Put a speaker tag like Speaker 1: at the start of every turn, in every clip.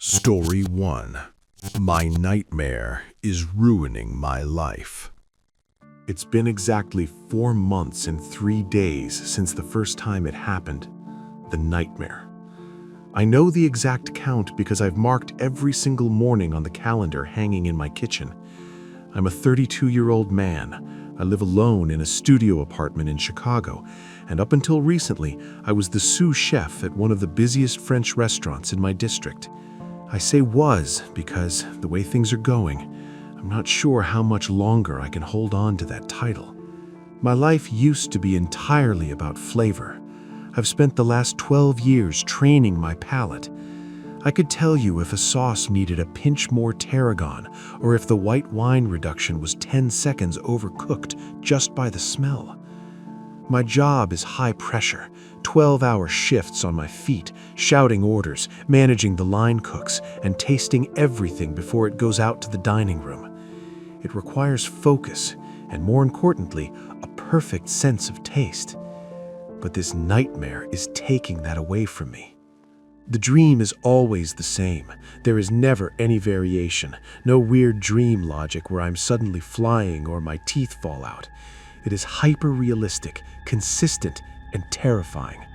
Speaker 1: Story 1. My nightmare is ruining my life. It's been exactly 4 months and 3 days since the first time it happened, the nightmare. I know the exact count because I've marked every single morning on the calendar hanging in my kitchen. I'm a 32-year-old man. I live alone in a studio apartment in Chicago, and up until recently, I was the sous chef at one of the busiest French restaurants in my district. I say was because, the way things are going, I'm not sure how much longer I can hold on to that title. My life used to be entirely about flavor. I've spent the last 12 years training my palate. I could tell you if a sauce needed a pinch more tarragon, or if the white wine reduction was 10 seconds overcooked just by the smell. My job is high pressure, 12-hour shifts on my feet, shouting orders, managing the line cooks, and tasting everything before it goes out to the dining room. It requires focus, and more importantly, a perfect sense of taste. But this nightmare is taking that away from me. The dream is always the same. There is never any variation, no weird dream logic where I'm suddenly flying or my teeth fall out. It is hyper-realistic, consistent, and terrifying.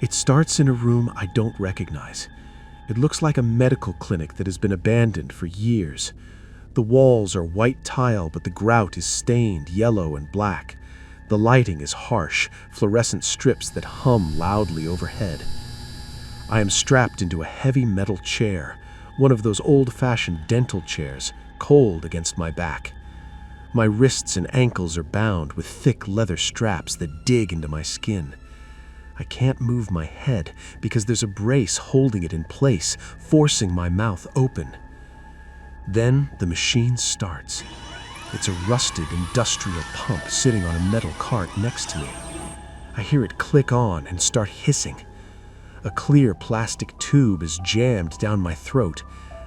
Speaker 1: It starts in a room I don't recognize. It looks like a medical clinic that has been abandoned for years. The walls are white tile, but the grout is stained yellow and black. The lighting is harsh, fluorescent strips that hum loudly overhead. I am strapped into a heavy metal chair, one of those old-fashioned dental chairs, cold against my back. My wrists and ankles are bound with thick leather straps that dig into my skin. I can't move my head because there's a brace holding it in place, forcing my mouth open. Then the machine starts. It's a rusted industrial pump sitting on a metal cart next to me. I hear it click on and start hissing. A clear plastic tube is jammed down my throat.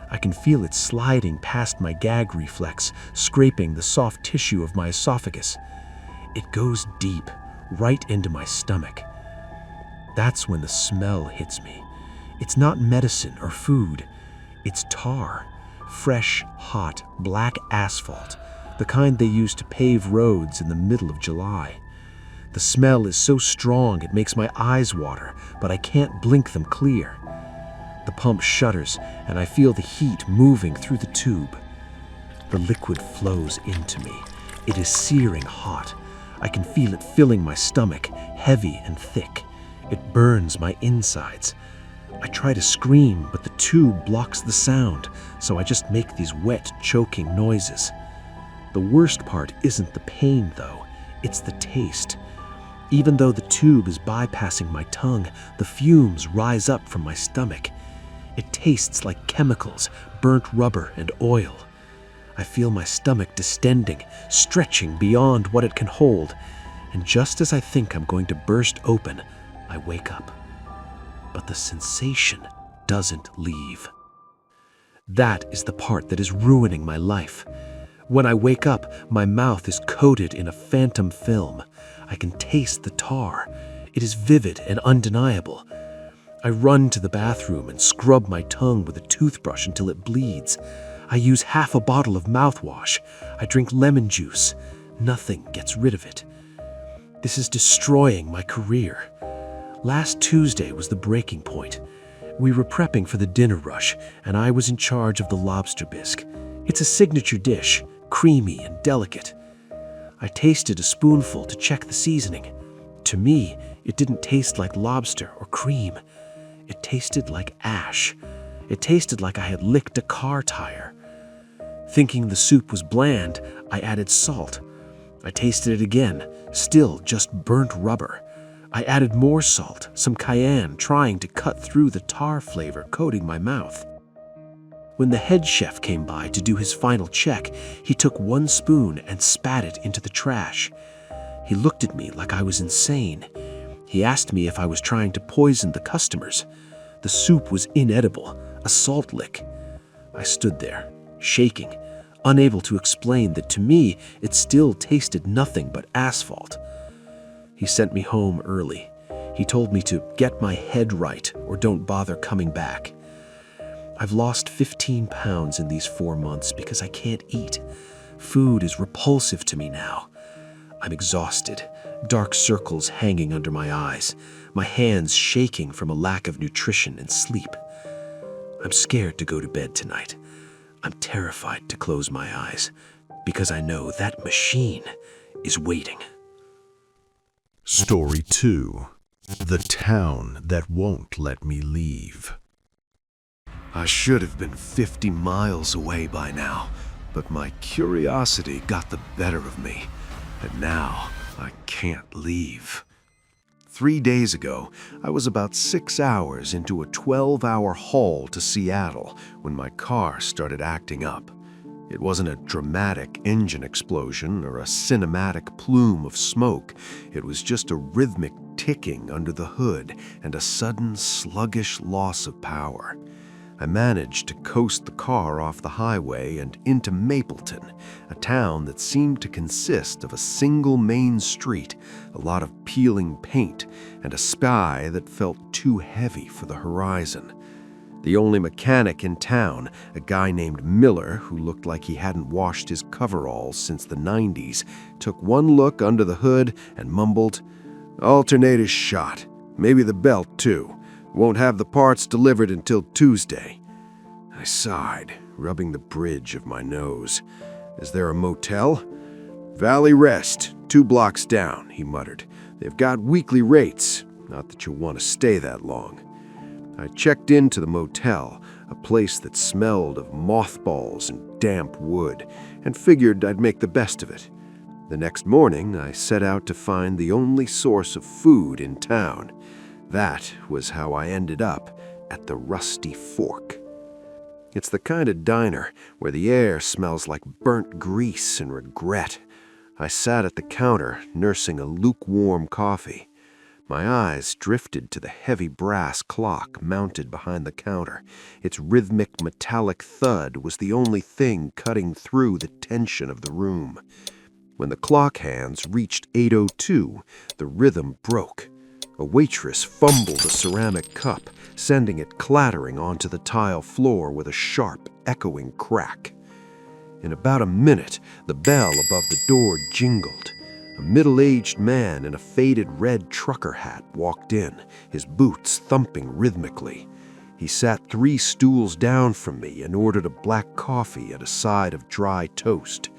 Speaker 1: I can feel it sliding past my gag reflex, scraping the soft tissue of my esophagus. It goes deep, right into my stomach. That's when the smell hits me. It's not medicine or food. It's tar. Fresh, hot, black asphalt, the kind they use to pave roads in the middle of July. The smell is so strong it makes my eyes water, but I can't blink them clear. The pump shudders, and I feel the heat moving through the tube. The liquid flows into me. It is searing hot. I can feel it filling my stomach, heavy and thick. It burns my insides. I try to scream, but the tube blocks the sound, so I just make these wet, choking noises. The worst part isn't the pain, though. It's the taste. Even though the tube is bypassing my tongue, the fumes rise up from my stomach. It tastes like chemicals, burnt rubber, and oil. I feel my stomach distending, stretching beyond what it can hold, and just as I think I'm going to burst open, I wake up. But the sensation doesn't leave. That is the part that is ruining my life. When I wake up, my mouth is coated in a phantom film. I can taste the tar. It is vivid and undeniable. I run to the bathroom and scrub my tongue with a toothbrush until it bleeds. I use half a bottle of mouthwash. I drink lemon juice. Nothing gets rid of it. This is destroying my career. Last Tuesday was the breaking point. We were prepping for the dinner rush, and I was in charge of the lobster bisque. It's a signature dish, creamy and delicate. I tasted a spoonful to check the seasoning. To me, it didn't taste like lobster or cream. It tasted like ash. It tasted like I had licked a car tire. Thinking the soup was bland, I added salt. I tasted it again, still just burnt rubber. I added more salt, some cayenne, trying to cut through the tar flavor coating my mouth. When the head chef came by to do his final check, he took 1 spoon and spat it into the trash. He looked at me like I was insane. He asked me if I was trying to poison the customers. The soup was inedible, a salt lick. I stood there, shaking, unable to explain that to me it still tasted nothing but asphalt. He sent me home early. He told me to get my head right or don't bother coming back.
Speaker 2: I've lost 15 pounds in these 4 months because I can't eat. Food is repulsive to me now. I'm exhausted, dark circles hanging under my eyes, my hands shaking from a lack of nutrition and sleep. I'm scared to go to bed tonight. I'm terrified to close my eyes because I know that machine is waiting.
Speaker 1: Story 2. The Town That Won't Let Me Leave.
Speaker 3: I should have been 50 miles away by now, but my curiosity got the better of me, and now I can't leave. 3 days ago, I was about 6 hours into a 12-hour haul to Seattle when my car started acting up. It wasn't a dramatic engine explosion or a cinematic plume of smoke. It was just a rhythmic ticking under the hood and a sudden sluggish loss of power. I managed to coast the car off the highway and into Mapleton, a town that seemed to consist of a single main street, a lot of peeling paint, and a sky that felt too heavy for the horizon. The only mechanic in town, a guy named Miller who looked like he hadn't washed his coveralls since the 90s, took one look under the hood and mumbled, "Alternator's shot. Maybe the belt, too. Won't have the parts delivered until Tuesday." I sighed, rubbing the bridge of my nose. "Is there a motel?" "Valley Rest, 2 blocks down," he muttered. "They've got weekly rates. Not that you'll want to stay that long." I checked into the motel, a place that smelled of mothballs and damp wood, and figured I'd make the best of it. The next morning, I set out to find the only source of food in town. That was how I ended up at the Rusty Fork. It's the kind of diner where the air smells like burnt grease and regret. I sat at the counter, nursing a lukewarm coffee. My eyes drifted to the heavy brass clock mounted behind the counter. Its rhythmic metallic thud was the only thing cutting through the tension of the room. When the clock hands reached 8:02, the rhythm broke. A waitress fumbled a ceramic cup, sending it clattering onto the tile floor with a sharp, echoing crack. In about a minute, the bell above the door jingled. A middle-aged man in a faded red trucker hat walked in, his boots thumping rhythmically. He sat 3 stools down from me and ordered a black coffee and a side of dry toast.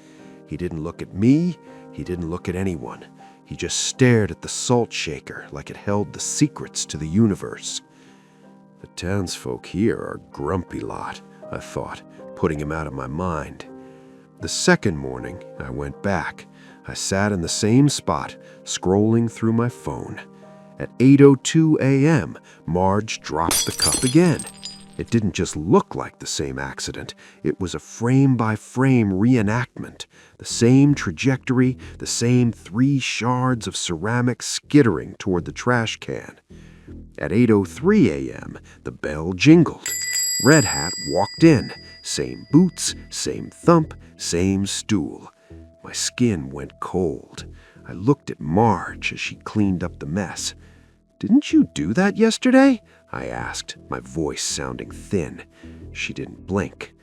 Speaker 3: He didn't look at me, he didn't look at anyone. He just stared at the salt shaker like it held the secrets to the universe. The townsfolk here are a grumpy lot, I thought, putting him out of my mind. The second morning, I went back. I sat in the same spot, scrolling through my phone. At 8:02 a.m., Marge dropped the cup again. It didn't just look like the same accident. It was a frame-by-frame reenactment. The same trajectory, the same 3 shards of ceramic skittering toward the trash can. At 8:03 a.m., the bell jingled. Red Hat walked in. Same boots, same thump, same stool. My skin went cold. I looked at Marge as she cleaned up the mess. "Didn't you do that yesterday?" I asked, my voice sounding thin. She didn't blink.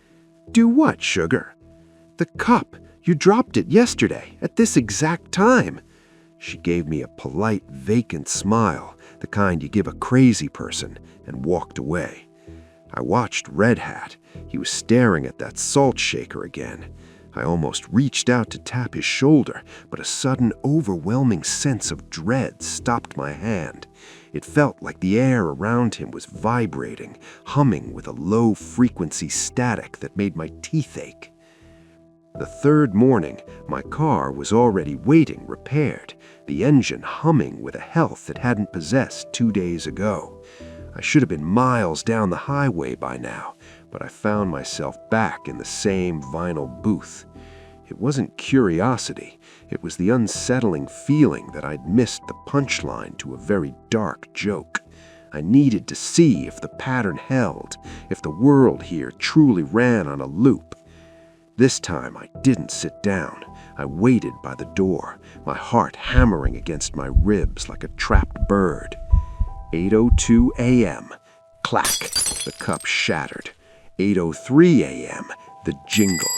Speaker 3: "Do what, sugar?" "The cup. You dropped it yesterday, at this exact time." She gave me a polite, vacant smile, the kind you give a crazy person, and walked away. I watched Red Hat. He was staring at that salt shaker again. I almost reached out to tap his shoulder, but a sudden, overwhelming sense of dread stopped my hand. It felt like the air around him was vibrating, humming with a low-frequency static that made my teeth ache. The third morning, my car was already waiting repaired, the engine humming with a health it hadn't possessed 2 days ago. I should have been miles down the highway by now, but I found myself back in the same vinyl booth. It wasn't curiosity, it was the unsettling feeling that I'd missed the punchline to a very dark joke. I needed to see if the pattern held, if the world here truly ran on a loop. This time I didn't sit down. I waited by the door, my heart hammering against my ribs like a trapped bird. 8:02 a.m. Clack! The cup shattered.
Speaker 2: 8:03 a.m., the jingle.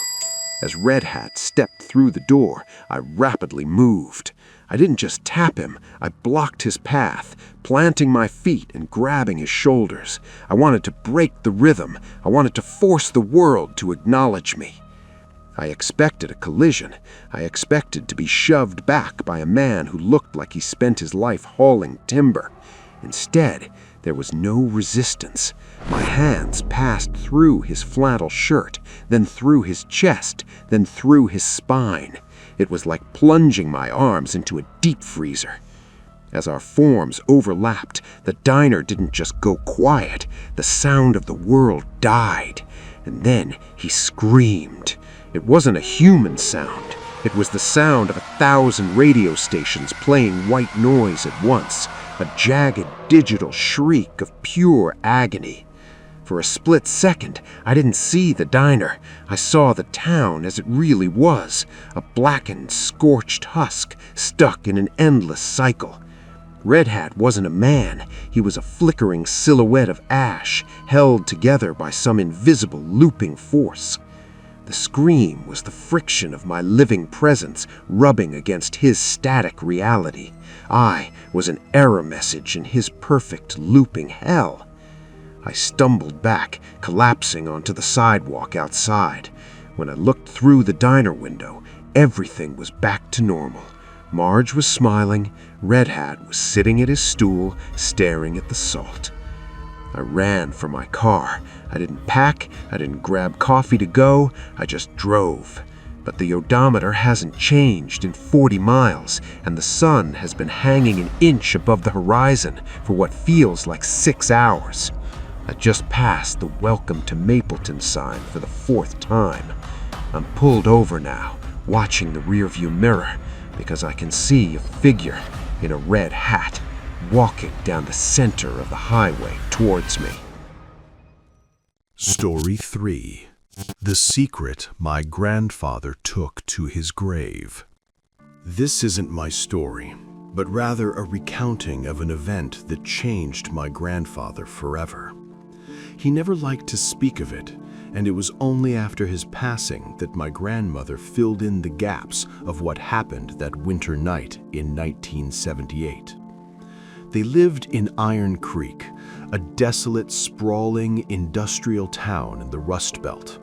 Speaker 2: As Red Hat stepped through the door, I rapidly moved. I didn't just tap him, I blocked his path, planting my feet and grabbing his shoulders. I wanted to break the rhythm. I wanted to force the world to acknowledge me. I expected a collision. I expected to be shoved back by a man who looked like he spent his life hauling timber. Instead, there was no resistance. My hands passed through his flannel shirt, then through his chest, then through his spine. It was like plunging my arms into a deep freezer. As our forms overlapped, the diner didn't just go quiet. The sound of the world died. And then he screamed. It wasn't a human sound. It was the sound of 1,000 radio stations playing white noise at once, a jagged digital shriek of pure agony. For a split second, I didn't see the diner. I saw the town as it really was, a blackened, scorched husk stuck in an endless cycle. Red Hat wasn't a man. He was a flickering silhouette of ash, held together by some invisible looping force. The scream was the friction of my living presence rubbing against his static reality. I was an error message in his perfect looping hell. I stumbled back, collapsing onto the sidewalk outside. When I looked through the diner window, everything was back to normal. Marge was smiling. Red Hat was sitting at his stool, staring at the salt. I ran for my car. I didn't pack. I didn't grab coffee to go. I just drove. But the odometer hasn't changed in 40 miles, and the sun has been hanging an inch above the horizon for what feels like 6 hours. I just passed the Welcome to Mapleton sign for the 4th time. I'm pulled over now, watching the rearview mirror, because I can see a figure in a red hat walking down the center of the highway towards me.
Speaker 1: Story 3. The secret my grandfather took to his grave. This isn't my story, but rather a recounting of an event that changed my grandfather forever. He never liked to speak of it, and it was only after his passing that my grandmother filled in the gaps of what happened that winter night in 1978. They lived in Iron Creek, a desolate, sprawling industrial town in the Rust Belt.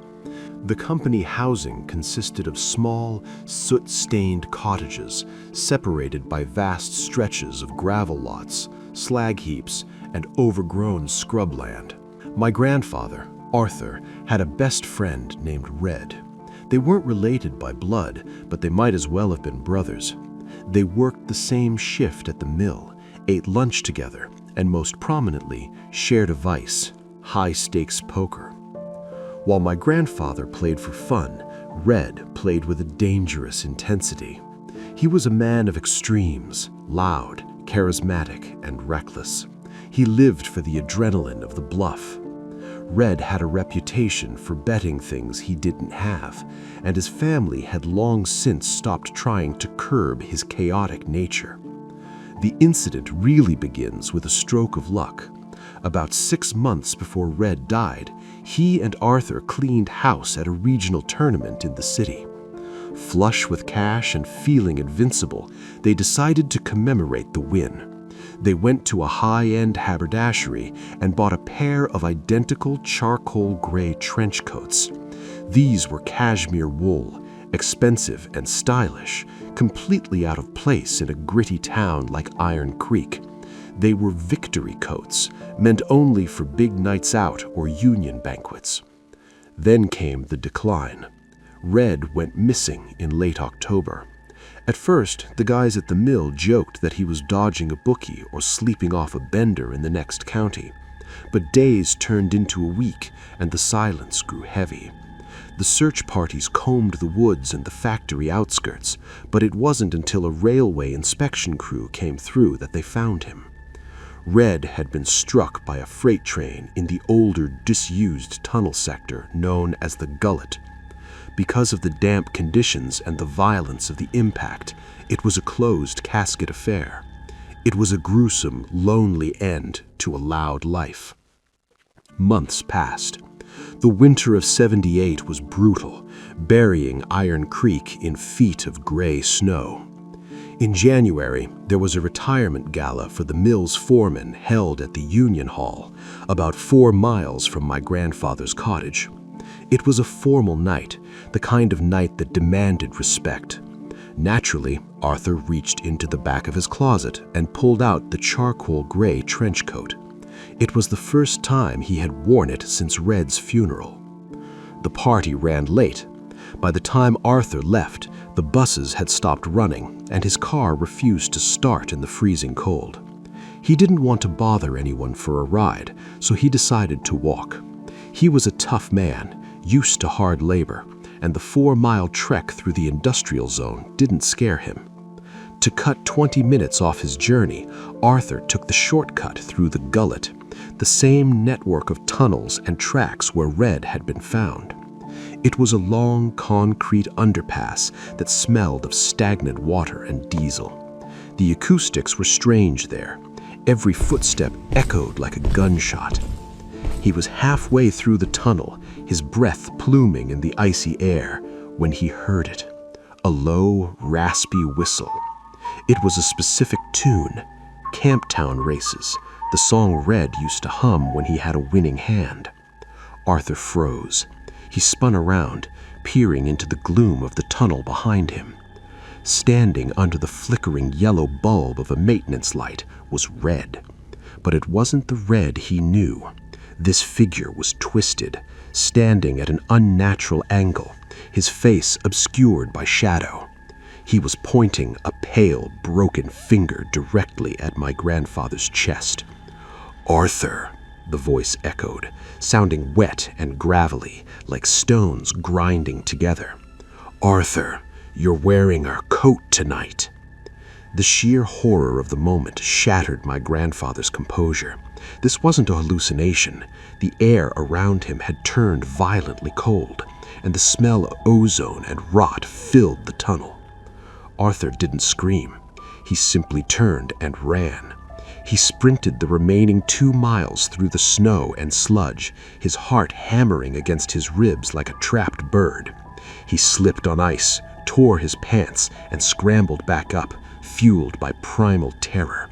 Speaker 1: The company housing consisted of small, soot-stained cottages separated by vast stretches of gravel lots, slag heaps, and overgrown scrubland. My grandfather, Arthur, had a best friend named Red. They weren't related by blood, but they might as well have been brothers. They worked the same shift at the mill, ate lunch together, and most prominently, shared a vice, high-stakes poker. While my grandfather played for fun, Red played with a dangerous intensity. He was a man of extremes, loud, charismatic, and reckless. He lived for the adrenaline of the bluff. Red had a reputation for betting things he didn't have, and his family had long since stopped trying to curb his chaotic nature. The incident really begins with a stroke of luck. About 6 months before Red died, he and Arthur cleaned house at a regional tournament in the city. Flush with cash and feeling invincible, they decided to commemorate the win. They went to a high-end haberdashery and bought a pair of identical charcoal gray trench coats. These were cashmere wool, expensive and stylish, completely out of place in a gritty town like Iron Creek. They were victory coats, meant only for big nights out or union banquets. Then came the decline. Red went missing in late October. At first, the guys at the mill joked that he was dodging a bookie or sleeping off a bender in the next county. But days turned into a week, and the silence grew heavy. The search parties combed the woods and the factory outskirts, but it wasn't until a railway inspection crew came through that they found him. Red had been struck by a freight train in the older, disused tunnel sector known as the Gullet. Because of the damp conditions and the violence of the impact, it was a closed casket affair. It was a gruesome, lonely end to a loud life. Months passed.
Speaker 2: The winter of '78 was brutal, burying Iron Creek in feet of gray snow. In January, there was a retirement gala for the mill's foreman held at the Union Hall, about 4 miles from my grandfather's cottage. It was a formal night, the kind of night that demanded respect. Naturally, Arthur reached into the back of his closet and pulled out the charcoal gray trench coat. It was the first time he had worn it since Red's funeral. The party ran late. By the time Arthur left, the buses had stopped running, and his car refused to start in the freezing cold. He didn't want to bother anyone for a ride, so he decided to walk. He was a tough man, used to hard labor, and the 4-mile trek through the industrial zone didn't scare him. To cut 20 minutes off his journey, Arthur took the shortcut through the gullet, the same network of tunnels and tracks where Red had been found. It was a long concrete underpass that smelled of stagnant water and diesel. The acoustics were strange there. Every footstep echoed like a gunshot. He was halfway through the tunnel, his breath pluming in the icy air, when he heard it. A low, raspy whistle. It was a specific tune, Camptown Races, the song Red used to hum when he had a winning hand. Arthur froze. He spun around, peering into the gloom of the tunnel behind him. Standing under the flickering yellow bulb of a maintenance light was Red. But it wasn't the Red he knew. This figure was twisted, standing at an unnatural angle, his face obscured by shadow. He was pointing a pale, broken finger directly at my grandfather's chest. "Arthur," the voice echoed, sounding wet and gravelly, like stones grinding together. "Arthur, you're wearing our coat tonight." The sheer horror of the moment shattered my grandfather's composure. This wasn't a hallucination. The air around him had turned violently cold, and the smell of ozone and rot filled the tunnel. Arthur didn't scream. He simply turned and ran. He sprinted the remaining 2 miles through the snow and sludge, his heart hammering against his ribs like a trapped bird. He slipped on ice, tore his pants, and scrambled back up, fueled by primal terror.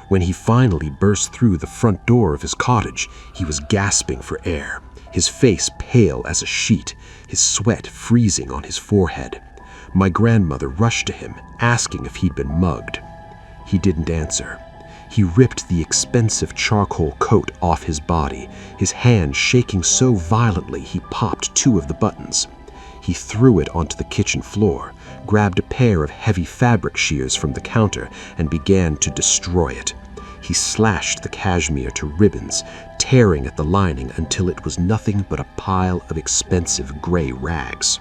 Speaker 2: When he finally burst through the front door of his cottage, he was gasping for air, his face pale as a sheet, his sweat freezing on his forehead. My grandmother rushed to him, asking if he'd been mugged. He didn't answer. He ripped the expensive charcoal coat off his body, his hand shaking so violently he popped 2 of the buttons. He threw it onto the kitchen floor, grabbed a pair of heavy fabric shears from the counter, and began to destroy it. He slashed the cashmere to ribbons, tearing at the lining until it was nothing but a pile of expensive gray rags.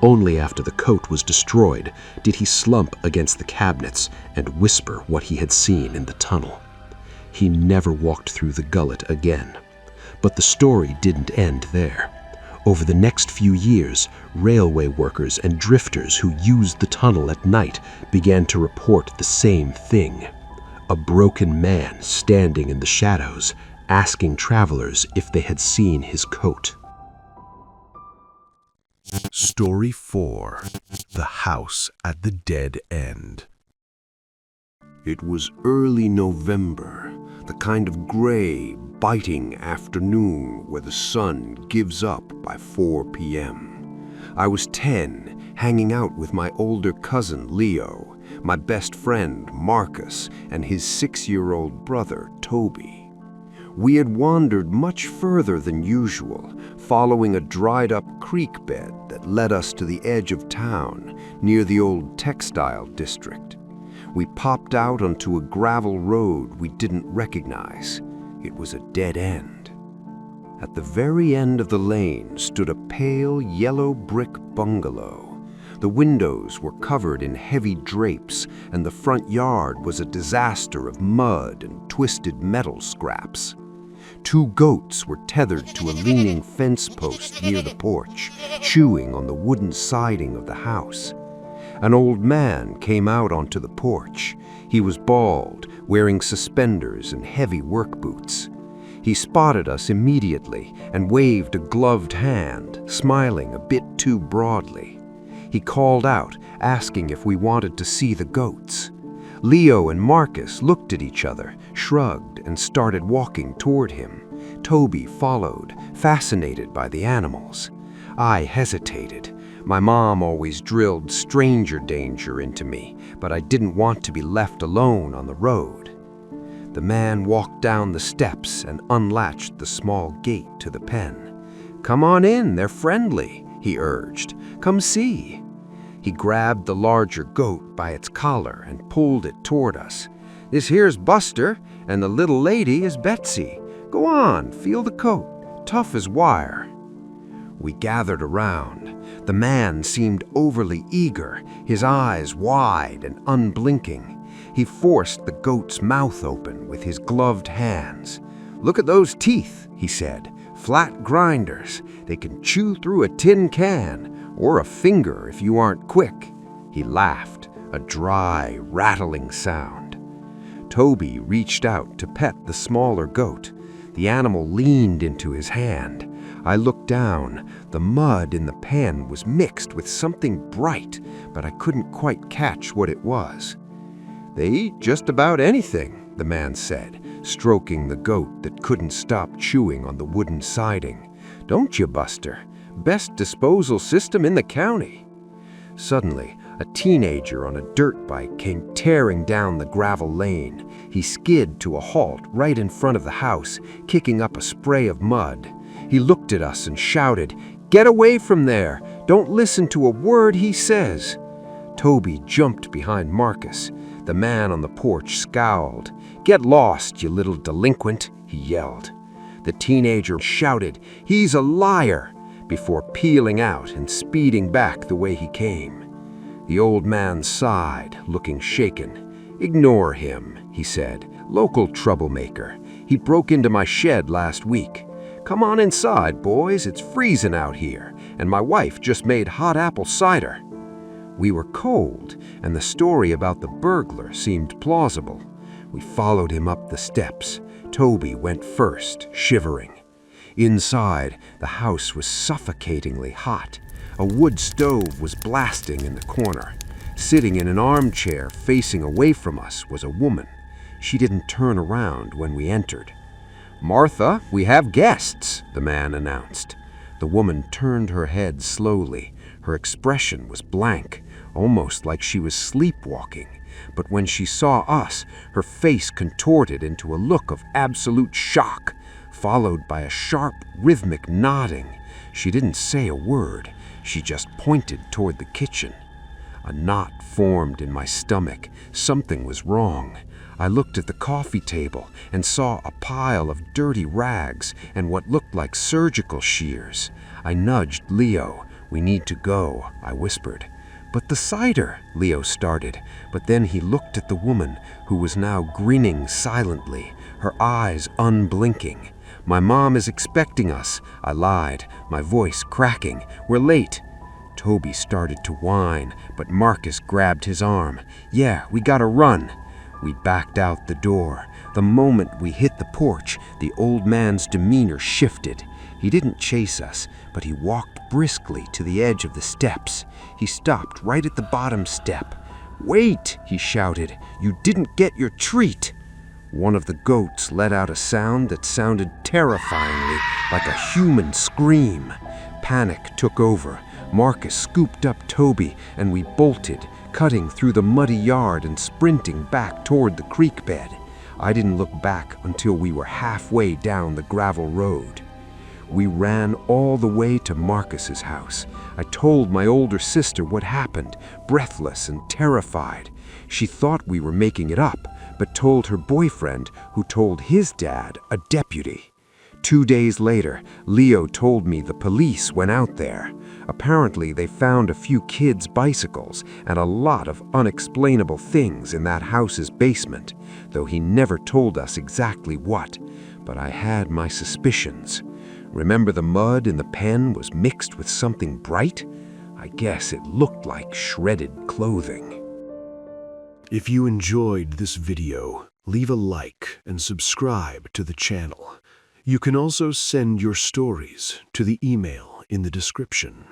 Speaker 2: Only after the coat was destroyed did he slump against the cabinets and whisper what he had seen in the tunnel. He never walked through the gullet again. But the story didn't end there. Over the next few years, railway workers and drifters who used the tunnel at night began to report the same thing. A broken man standing in the shadows, asking travelers if they had seen his coat.
Speaker 1: Story 4. The House at the Dead End.
Speaker 3: It was early November, the kind of gray, biting afternoon where the sun gives up by 4 p.m. I was 10, hanging out with my older cousin Leo, my best friend Marcus, and his 6-year-old brother Toby. We had wandered much further than usual, following a dried-up creek bed that led us to the edge of town, near the old textile district. We popped out onto a gravel road we didn't recognize. It was a dead end. At the very end of the lane stood a pale yellow brick bungalow. The windows were covered in heavy drapes, and the front yard was a disaster of mud and twisted metal scraps. 2 goats were tethered to a leaning fence post near the porch, chewing on the wooden siding of the house. An old man came out onto the porch. He was bald, wearing suspenders and heavy work boots.
Speaker 4: He spotted us immediately and waved a gloved hand, smiling a bit too broadly. He called out, asking if we wanted to see the goats. Leo and Marcus looked at each other, shrugged, and started walking toward him. Toby followed, fascinated by the animals. I hesitated. My mom always drilled stranger danger into me, but I didn't want to be left alone on the road. The man walked down the steps and unlatched the small gate to the pen. "Come on in, they're friendly," he urged. "Come see." He grabbed the larger goat by its collar and pulled it toward us. "This here's Buster, and the little lady is Betsy. Go on, feel the coat, tough as wire." We gathered around. The man seemed overly eager, his eyes wide and unblinking. He forced the goat's mouth open with his gloved hands. "Look at those teeth," he said. "Flat grinders. They can chew through a tin can, or a finger if you aren't quick." He laughed, a dry, rattling sound. Toby reached out to pet the smaller goat. The animal leaned into his hand. I looked down. The mud in the pen was mixed with something bright, but I couldn't quite catch what it was. "They eat just about anything," the man said, stroking the goat that couldn't stop chewing on the wooden siding. "Don't you, Buster? Best disposal system in the county." Suddenly, a teenager on a dirt bike came tearing down the gravel lane. He skid to a halt right in front of the house, kicking up a spray of mud. He looked at us and shouted, "Get away from there! Don't listen to a word he says!" Toby jumped behind Marcus. The man on the porch scowled. "Get lost, you little delinquent," he yelled. The teenager shouted, "He's a liar," before peeling out and speeding back the way he came. The old man sighed, looking shaken. "Ignore him," he said. "Local troublemaker. He broke into my shed last week. Come on inside, boys. It's freezing out here, and my wife just made hot apple cider." We were cold, and the story about the burglar seemed plausible. We followed him up the steps. Toby went first, shivering. Inside, the house was suffocatingly hot. A wood stove was blasting in the corner. Sitting in an armchair facing away from us was a woman. She didn't turn around when we entered. "Martha, we have guests," the man announced. The woman turned her head slowly. Her expression was blank, almost like she was sleepwalking. But when she saw us, her face contorted into a look of absolute shock, followed by a sharp, rhythmic nodding. She didn't say a word. She just pointed toward the kitchen. A knot formed in my stomach. Something was wrong. I looked at the coffee table and saw a pile of dirty rags and what looked like surgical shears. I nudged Leo. "We need to go," I whispered. "But the cider," Leo started, but then he looked at the woman, who was now grinning silently, her eyes unblinking. "My mom is expecting us," I lied, my voice cracking. "We're late." Toby started to whine, but Marcus grabbed his arm. "Yeah, we gotta run." We backed out the door. The moment we hit the porch, the old man's demeanor shifted. He didn't chase us, but he walked briskly to the edge of the steps. He stopped right at the bottom step. "Wait!" he shouted. "You didn't get your treat!" One of the goats let out a sound that sounded terrifyingly like a human scream. Panic took over. Marcus scooped up Toby, and we bolted, cutting through the muddy yard and sprinting back toward the creek bed. I didn't look back until we were halfway down the gravel road. We ran all the way to Marcus's house. I told my older sister what happened, breathless and terrified. She thought we were making it up, but told her boyfriend, who told his dad, a deputy. 2 days later, Leo told me the police went out there. Apparently, they found a few kids' bicycles and a lot of unexplainable things in that house's basement, though he never told us exactly what. But I had my suspicions. Remember the mud in the pen was mixed with something bright? I guess it looked like shredded clothing.
Speaker 1: If you enjoyed this video, leave a like and subscribe to the channel.
Speaker 3: You can also send your stories to the email in the description.